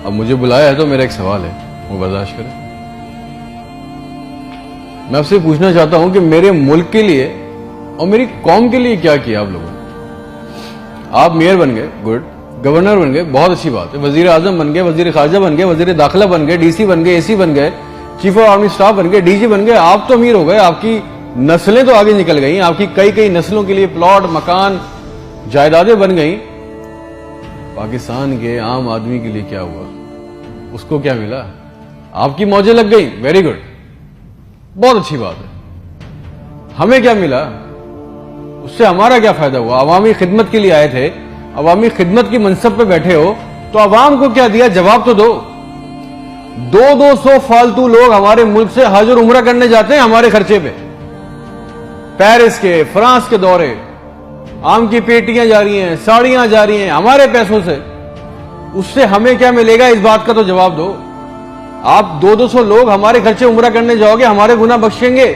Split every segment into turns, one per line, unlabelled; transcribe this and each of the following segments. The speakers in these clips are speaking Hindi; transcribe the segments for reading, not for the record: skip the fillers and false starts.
अब मुझे बुलाया है तो मेरा एक सवाल है, वो बर्दाश्त करें। मैं आपसे पूछना चाहता हूं कि मेरे मुल्क के लिए और मेरी कौम के लिए क्या किया आप लोगों ने? आप मेयर बन गए, गुड, गवर्नर बन गए, बहुत अच्छी बात है, वजीर आजम बन गए, वजीर खारजा बन गए, वजीर दाखिला बन गए, डीसी बन गए, एसी बन गए, चीफ ऑफ आर्मी स्टाफ बन गए, डीजी बन गए। आप तो अमीर हो गए, आपकी नस्लें तो आगे निकल गई, आपकी कई कई नस्लों के लिए प्लॉट, मकान, जायदादें बन गई। पाकिस्तान के आम आदमी के लिए क्या हुआ? उसको क्या मिला? आपकी मौजें लग गई, वेरी गुड, बहुत अच्छी बात है। हमें क्या मिला? उससे हमारा क्या फायदा हुआ? अवामी खिदमत के लिए आए थे, अवामी खिदमत की मनसब पे बैठे हो तो अवाम को क्या दिया? जवाब तो दो। 200 फालतू लोग हमारे मुल्क से हज और उम्रा करने जाते हैं हमारे खर्चे पे। पेरिस के, फ्रांस के दौरे, आम की पेटियां जा रही हैं, साड़ियां जा रही हैं हमारे पैसों से। उससे हमें क्या मिलेगा? इस बात का तो जवाब दो। आप 200 लोग हमारे खर्चे उम्रा करने जाओगे, हमारे गुनाह बख्शेंगे?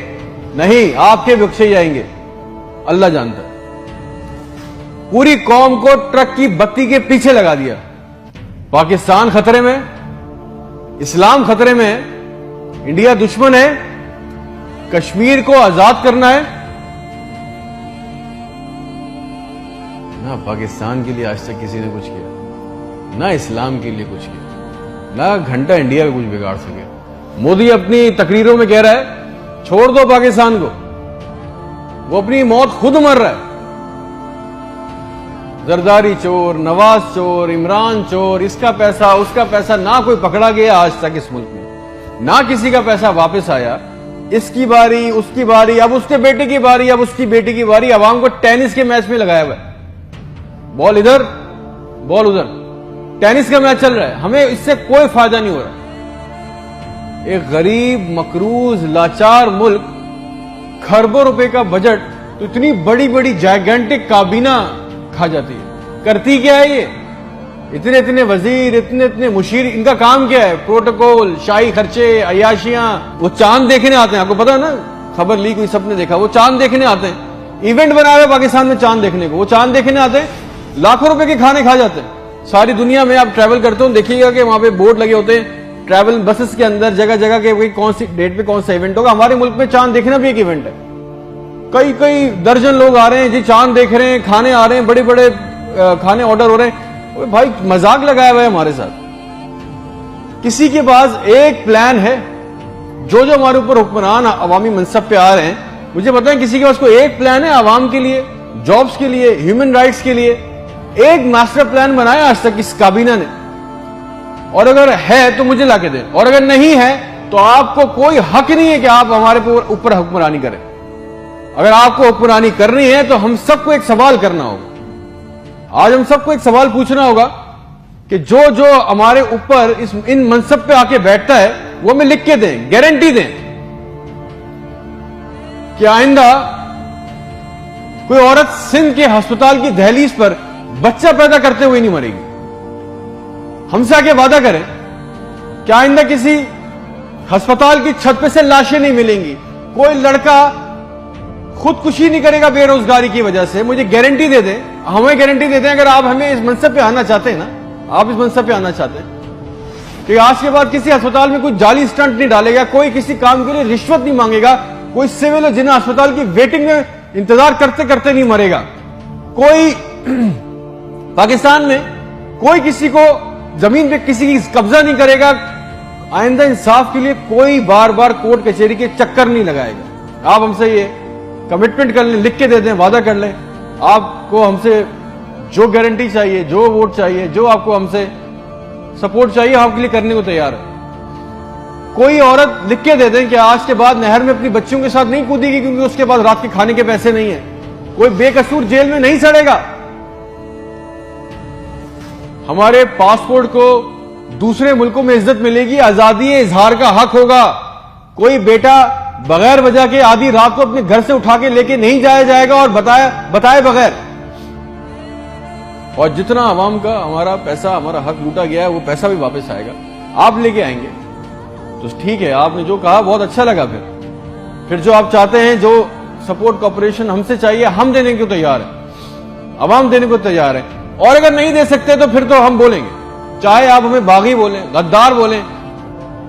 नहीं, आपके बख्शे जाएंगे, अल्लाह जानता है। पूरी कौम को ट्रक की बत्ती के पीछे लगा दिया। पाकिस्तान खतरे में, इस्लाम खतरे में है, इंडिया दुश्मन है, कश्मीर को आजाद करना है। ना पाकिस्तान के लिए आज तक किसी ने कुछ किया, ना इस्लाम के लिए कुछ किया, ना घंटा इंडिया में कुछ बिगाड़ सके। मोदी अपनी तकरीरों में कह रहा है छोड़ दो पाकिस्तान को, वो अपनी मौत खुद मर रहा है। जरदारी चोर, नवाज चोर, इमरान चोर, इसका पैसा उसका पैसा, ना कोई पकड़ा गया आज तक इस मुल्क में, ना किसी का पैसा वापस आया। इसकी बारी, उसकी बारी, अब उसके बेटे की बारी, अब उसकी बेटी की बारी। अवाम को टेनिस के मैच में लगाया हुआ है, बॉल इधर बॉल उधर, टेनिस का मैच चल रहा है, हमें इससे कोई फायदा नहीं हो रहा। एक गरीब, मकरूज, लाचार मुल्क, खरबों रुपए का बजट, तो इतनी बड़ी बड़ी जायगेंटिक काबीना खा जाती है। करती क्या है ये? इतने इतने वजीर, इतने इतने मुशीर, इनका काम क्या है? प्रोटोकॉल, शाही खर्चे, अयाशियां। वो चांद देखने आते हैं, आपको पता है ना, खबर लीक हुई, सबने देखा, वो चांद देखने आते हैं। इवेंट बना हुआ है पाकिस्तान में चांद देखने को, वो चांद देखने आते हैं, लाखों रुपए के खाने खा जाते हैं। सारी दुनिया में आप ट्रैवल करते हो, देखिएगा कि वहां पे बोर्ड लगे होते हैं ट्रैवल बसेस के अंदर, जगह जगह के कौन सी डेट पे कौन सा इवेंट होगा। हमारे मुल्क में चांद देखना भी एक इवेंट है। कई कई दर्जन लोग आ रहे हैं जी, चांद देख रहे हैं, खाने आ रहे हैं, बड़े बड़े खाने ऑर्डर हो रहे हैं। भाई मजाक लगाया हुआ है हमारे साथ। किसी के पास एक प्लान है? जो जो हमारे ऊपर हुक्मरान अवामी मनसब पे आ रहे हैं, मुझे बताएं किसी के पास कोई एक प्लान है अवाम के लिए, जॉब्स के लिए, ह्यूमन राइट्स के लिए? एक मास्टर प्लान बनाया आज तक इस काबीना ने? और अगर है तो मुझे लाके दें, और अगर नहीं है तो आपको कोई हक नहीं है कि आप हमारे ऊपर हुक्मरानी करें। अगर आपको हुक्मरानी करनी है तो हम सबको एक सवाल करना होगा। आज हम सबको एक सवाल पूछना होगा कि जो जो हमारे ऊपर इन मनसब पे आके बैठता है वो हमें लिख के दें, गारंटी दें कि आइंदा कोई औरत सिंध के अस्पताल की दहलीज पर बच्चा पैदा करते हुए नहीं मरेगी। हमसे आके वादा करें कि आइंदा किसी अस्पताल की छत पे से लाशें नहीं मिलेंगी, कोई लड़का खुदकुशी नहीं करेगा बेरोजगारी की वजह से। मुझे गारंटी दे दें, हमें गारंटी दे दें, अगर आप हमें इस मनसब पे आना चाहते हैं ना, आप इस मनसब पे आना चाहते हैं कि आज के बाद किसी अस्पताल में कोई जाली स्टंट नहीं डालेगा, कोई किसी काम के लिए रिश्वत नहीं मांगेगा, कोई सिविल जिन्हें अस्पताल की वेटिंग में इंतजार करते करते नहीं मरेगा, कोई पाकिस्तान में कोई किसी को जमीन पे किसी की कब्जा नहीं करेगा। आइंदा इंसाफ के लिए कोई बार बार कोर्ट कचहरी के चक्कर नहीं लगाएगा। आप हमसे ये कमिटमेंट कर लें, लिख के दे दें, वादा कर लें। आपको हमसे जो गारंटी चाहिए, जो वोट चाहिए, जो आपको हमसे सपोर्ट चाहिए, हम आपके लिए करने को तैयार है। कोई औरत लिख के दे दें कि आज के बाद नहर में अपनी बच्चियों के साथ नहीं कूदेगी क्योंकि उसके पास रात के खाने के पैसे नहीं है। कोई बेकसूर जेल में नहीं सड़ेगा। हमारे पासपोर्ट को दूसरे मुल्कों में इज्जत मिलेगी, आजादी इजहार का हक होगा। कोई बेटा बगैर वजह के आधी रात को अपने घर से उठा के लेके नहीं जाया जाएगा और बताए बगैर। और जितना आवाम का हमारा पैसा, हमारा हक लूटा गया है, वो पैसा भी वापस आएगा, आप लेके आएंगे। तो ठीक है, आपने जो कहा बहुत अच्छा लगा। फिर जो आप चाहते हैं, जो सपोर्ट कॉपरेशन हमसे चाहिए, हम देने को तैयार है, अवाम देने को तैयार है। और अगर नहीं दे सकते तो फिर तो हम बोलेंगे चाहे आप हमें बागी बोलें, गद्दार बोलें,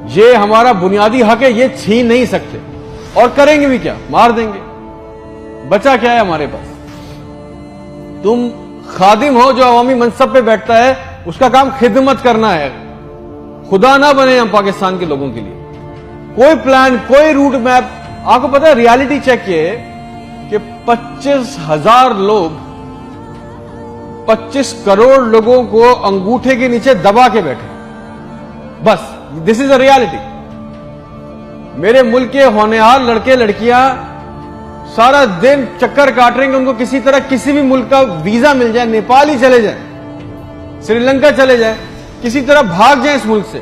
ये हमारा बुनियादी हक है, ये छीन नहीं सकते। और करेंगे भी क्या? मार देंगे। बचा क्या है हमारे पास? तुम खादिम हो जो अवामी मनसब पे बैठता है, उसका काम खिदमत करना है। खुदा ना बने हम पाकिस्तान के लोगों के लिए। कोई प्लान, कोई रूट मैप। आपको पता है रियलिटी चेक ये है कि 25,000 लोग 25 करोड़ लोगों को अंगूठे के नीचे दबा के बैठे। बस दिस इज अ रियलिटी। मेरे मुल्क के होनहार लड़के लड़कियां सारा दिन चक्कर काट रहे हैं कि उनको किसी तरह किसी भी मुल्क का वीजा मिल जाए, नेपाल ही चले जाए, श्रीलंका चले जाए, किसी तरह भाग जाए इस मुल्क से।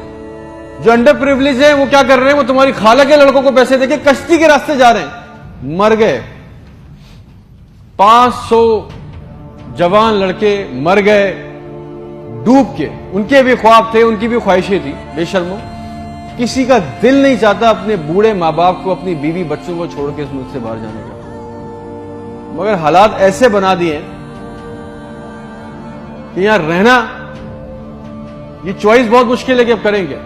जो अंडर प्रिविलेज है वो क्या कर रहे हैं? वो तुम्हारी खाला के लड़कों को पैसे देके कश्ती के रास्ते जा रहे हैं। मर गए 500 जवान लड़के, मर गए डूब के। उनके भी ख्वाब थे, उनकी भी ख्वाहिशें थी। बेशर्मो, किसी का दिल नहीं चाहता अपने बूढ़े मां बाप को, अपनी बीवी बच्चों को छोड़ के इस मुल्क से बाहर जाने का। मगर हालात ऐसे बना दिए कि यहां रहना, ये चॉइस बहुत मुश्किल है कि अब करेंगे।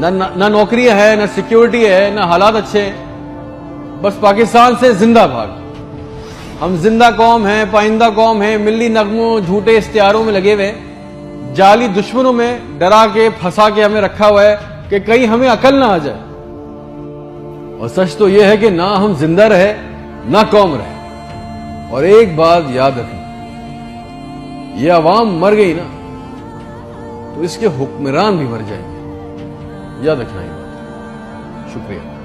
ना नौकरी है, ना सिक्योरिटी है, ना हालात अच्छे हैं। बस पाकिस्तान से जिंदा भाग। हम जिंदा कौम हैं, पाइंदा कौम हैं, मिल्ली नगमों, झूठे इश्तिहारों में लगे हुए, जाली दुश्मनों में डरा के फंसा के हमें रखा हुआ है कि कहीं हमें अकल ना आ जाए। और सच तो यह है कि ना हम जिंदा रहे, ना कौम रहे। और एक बात याद रखना, यह अवाम मर गई ना तो इसके हुक्मरान भी मर जाएंगे। याद रखना ये बात। शुक्रिया।